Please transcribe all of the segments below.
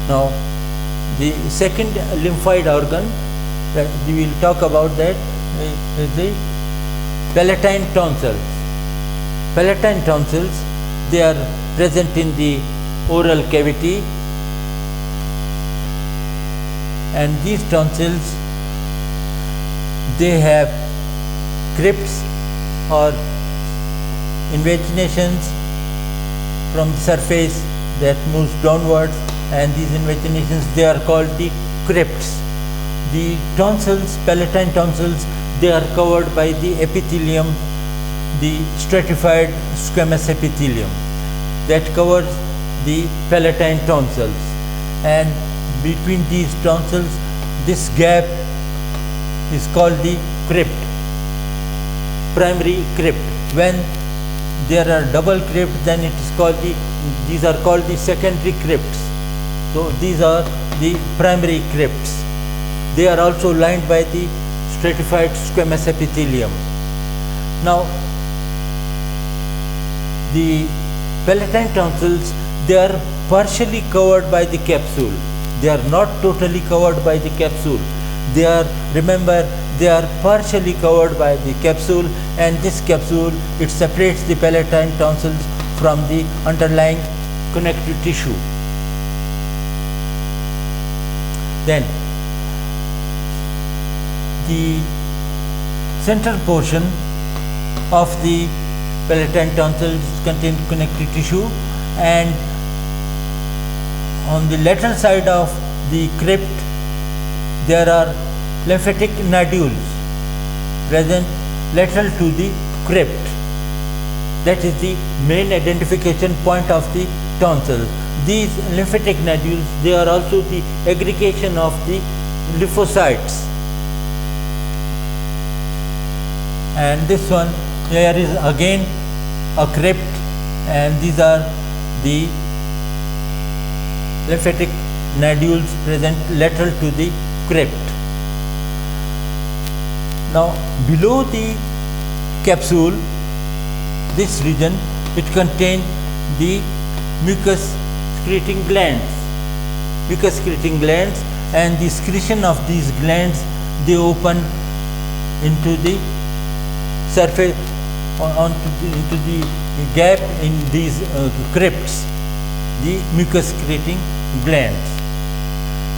Now, the second lymphoid organ that we will talk about that is the palatine tonsils. Palatine tonsils, they are present in the oral cavity, and these tonsils, they have crypts or invaginations from the surface that moves downwards, and these invaginations, they are called the crypts. The tonsils, palatine tonsils, they are covered by the epithelium, the stratified squamous epithelium that covers the palatine tonsils, and between these tonsils, this gap is called the crypt, primary crypt. When there are double crypts, then it is called these are called the secondary crypts. So these are the primary crypts. They are also lined by the stratified squamous epithelium. Now, the palatine tonsils, they are partially covered by the capsule. They are not totally covered by the capsule. They are, remember, they are partially covered by the capsule, and this capsule, it separates the palatine tonsils from the underlying connective tissue. Then the central portion of the palatine tonsils contains connective tissue, and on the lateral side of the crypt there are lymphatic nodules present lateral to the crypt. That is the main identification point of the tonsil. These lymphatic nodules, they are also the aggregation of the lymphocytes. And this one here is again a crypt, and these are the lymphatic nodules present lateral to the crypt. Now, below the capsule, this region, it contains the mucus secreting glands. Mucus secreting glands, and the secretion of these glands, they open into the surface into the gap in these crypts, the mucus secreting glands.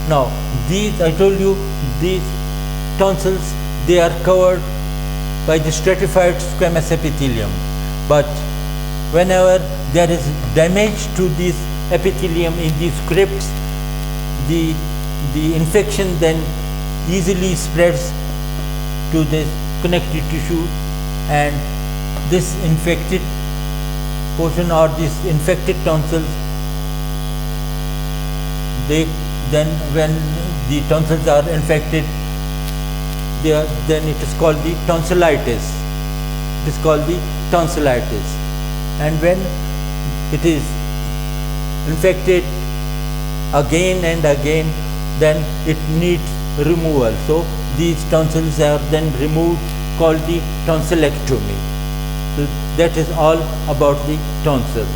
Now, these, I told you, these tonsils, they are covered by the stratified squamous epithelium, but whenever there is damage to this epithelium in these crypts, the infection then easily spreads to this connective tissue, and this infected portion or this infected tonsils, they then, when the tonsils are infected, then it is called the tonsillitis. It is called the tonsillitis. And when it is infected again and again, then it needs removal. So these tonsils are then removed, called the tonsillectomy. So that is all about the tonsils.